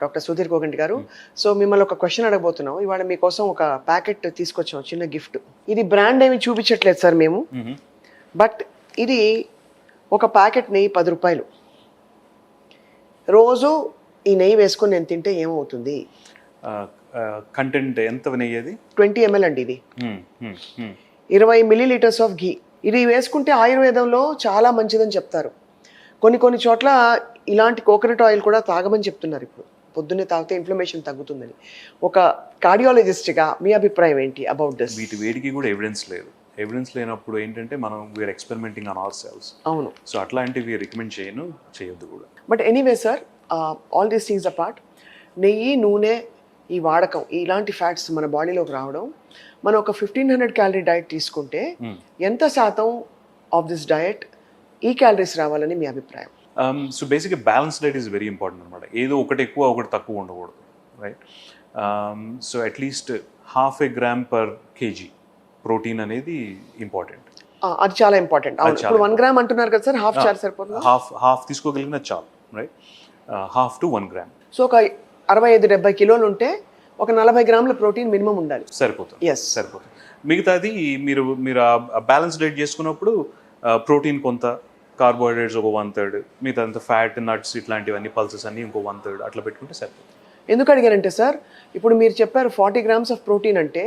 Doctor Sudheer Koganti గారు. So మిమ్మల్ని ఒక క్వశ్చన్ అడగబోతున్నాం. ఇవాళ మీకోసం ఒక ప్యాకెట్ తీసుకొచ్చాం, చిన్న గిఫ్ట్. ఇది బ్రాండ్ ఏమి చూపించట్లేదు సార్ మేము, బట్ ఇది ఒక ప్యాకెట్ నెయ్యి 10 రూపాయలు. రోజు ఈ నెయ్యి వేసుకొని నేను తింటే ఏమవుతుంది? కంటెంట్ ఎంత నెయ్యి అది? 20 ml అండి. ఇది 20 milliliters ఆఫ్ ఘీ. ఇది వేసుకుంటే ఆయుర్వేదంలో చాలా మంచిదని చెప్తారు. కొన్ని చోట్ల ఇలాంటి కోకోనట్ ఆయిల్ కూడా తాగమని చెప్తున్నారు. ఇప్పుడు పొద్దున్నే తాగితే ఇన్ఫ్లమేషన్ తగ్గుతుందని. ఒక కార్డియాలజిస్ట్గా మీ అభిప్రాయం ఏంటి అబౌట్ దిస్? వీటి వేడికి కూడా ఎవిడెన్స్ లేదు. ఎవిడెన్స్ లేనప్పుడు ఏంటంటే మనం we are experimenting on our cells. అవును. సో అట్లాంటివి రికమెండ్ చేయొద్దు కూడా. But anyway sir, all these things apart, నెయ్యి, నూనె, ఈ వాడకం, ఇలాంటి ఫ్యాట్స్ మన బాడీలోకి రావడం, మనం ఒక 1500 క్యాలరీ డైట్ తీసుకుంటే ఎంత శాతం ఆఫ్ దిస్ డయట్ ఈ క్యాలరీస్ రావాలని మీ అభిప్రాయం? సో బేసిక్గా balance diet is very important అనమాట. ఏదో ఒకటి ఎక్కువ ఒకటి తక్కువ ఉండకూడదు, right? So at least 1/2 grams per kg protein అనేది ఇంపార్టెంట్. అది చాలా ఇంపార్టెంట్. ఇప్పుడు 1 gram అంటున్నారు కదా సార్, హాఫ్ చాలు సరిపోతుంది? హాఫ్ తీసుకోగలిగిన చాలు, రైట్? 1/2 to 1 gram. సో ఒక 65-70 కిలోలు ఉంటే ఒక 40 గ్రాముల ప్రోటీన్ మినిమం ఉండాలి. సరిపోతుంది. ఎస్, సరిపోతుంది. మిగతాది మీరు బ్యాలెన్స్ డైట్ చేసుకున్నప్పుడు ప్రోటీన్ కొంత, కార్బోహైడ్రేట్స్ ఒక 1/3, మిగతా అంత ఫ్యాట్, నట్స్ ఇట్లాంటివన్నీ, పల్సెస్ అన్నీ ఇంకో 1/3 అట్లా పెట్టుకుంటే సరిపోతుంది. ఎందుకు అడిగారంటే సార్, ఇప్పుడు మీరు చెప్పారు 40 grams ఆఫ్ ప్రోటీన్ అంటే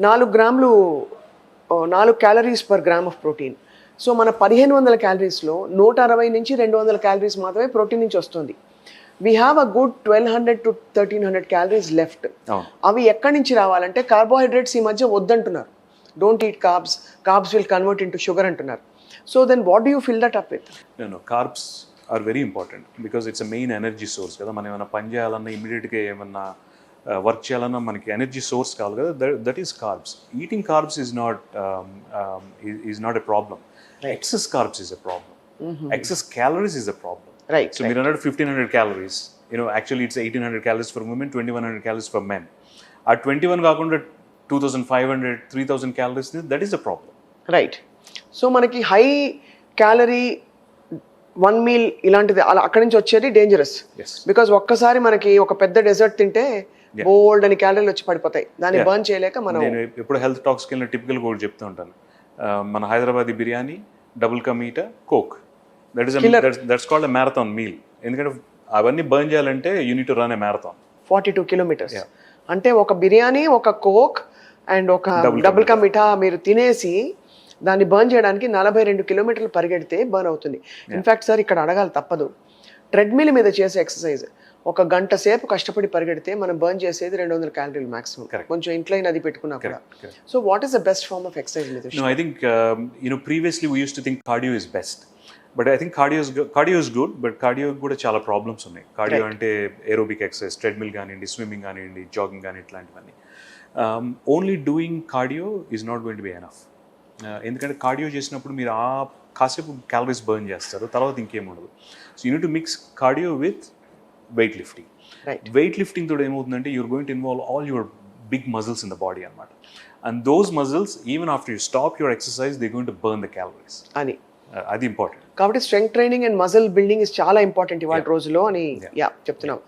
4 calories per gram of protein. So మన 1500 క్యాలరీస్లో 160 నుంచి 200 క్యాలరీస్ మాత్రమే ప్రోటీన్ నుంచి వస్తుంది. We have a good 1200 to 1300 calories left. అవి ఎక్కడి నుంచి రావాలంటే కార్బోహైడ్రేట్స్ ఈ మధ్య వద్దంటున్నారు. Don't eat carbs will convert into sugar అంటున్నారు. So then what do you fill that up with? Carbs are very important because it's a main energy source కదా. మనం ఏమైనా పని చేయాలన్నా, ఇమీడియట్గా ఏమన్నా వర్క్ చేయాలన్నా మనకి ఎనర్జీ సోర్స్ కావాలి కదా. That is carbs. Eating carbs is not a problem. Excess carbs is a problem. Excess calories is a problem. Right. So మీరు అన్నట్టు 1500 calories. Actually it's 1800 calories for women, 2100 calories for men. ఆ 21 కాకుండా 2500, 3000 calories, that is a problem. Right. So మనకి high calorie 1 meal ఇలాంటిది అలా అక్కడి నుంచి వచ్చేది డేంజరస్. బికాజ్ ఒక్కసారి మనకి ఒక పెద్ద డెజర్ట్ తింటే బోల్డ్ అని క్యాలరీలు వచ్చి పడిపోతాయి. దాన్ని బర్న్ చేయలేక మనం. నేను ఎప్పుడు హెల్త్ టాక్స్కి వెళ్ళిన టిపికల్ కూడా చెప్తూ ఉంటాను. మన Hyderabadi biryani, double ka meetha, Coke, that's called a marathon meal. ఎందుకంటే అవన్నీ బర్న్ చేయాలంటే you need to run a marathon 42 kilometers. అంటే ఒక బిర్యానీ, ఒక కోక్ అండ్ ఒక డబుల్ కా మీఠా మీరు తినేసి దాన్ని బర్న్ చేయడానికి 42 kilometers పరిగెడితే బర్న్ అవుతుంది. ఇన్ఫాక్ట్ సార్, ఇక్కడ అడగాలి తప్పదు, ట్రెడ్మిల్ మీద చేసే ఎక్సర్సైజ్ 1 గంట సేపు కష్టపడి పరిగెడితే మనం బర్న్ చేసేది 200 calories మాక్సిమం. కొంచెం ఇంట్లో అది పెట్టుకున్నా కూడా. So what is the best form of exercise? I think previously we used to think cardio is best. But I think cardio is good, but cardio కూడా చాలా ప్రాబ్లమ్స్ ఉన్నాయి. కార్డియో అంటే ఏరోబిక్ ఎక్సర్సైజ్, ట్రెడ్మిల్ కానివ్వండి, swimming కానివ్వండి, jogging కానీ ఇట్లాంటివన్నీ. Only doing cardio is not going to be enough. ఎందుకంటే cardio చేసినప్పుడు మీరు కాసేపు క్యాలరీస్ బర్న్ చేస్తారు, తర్వాత ఇంకేం ఉండదు. So you need to mix cardio with weight lifting. Weight lifting తోడు ఏమవుతుందంటే you're going to involve all your big muscles in the body అనమాట. And those muscles even after you stop your exercise they going to burn the calories. అది important. కాబట్టి strength training and muscle building is చాలా important ఇవాళ రోజులో అని చెప్తున్నాం.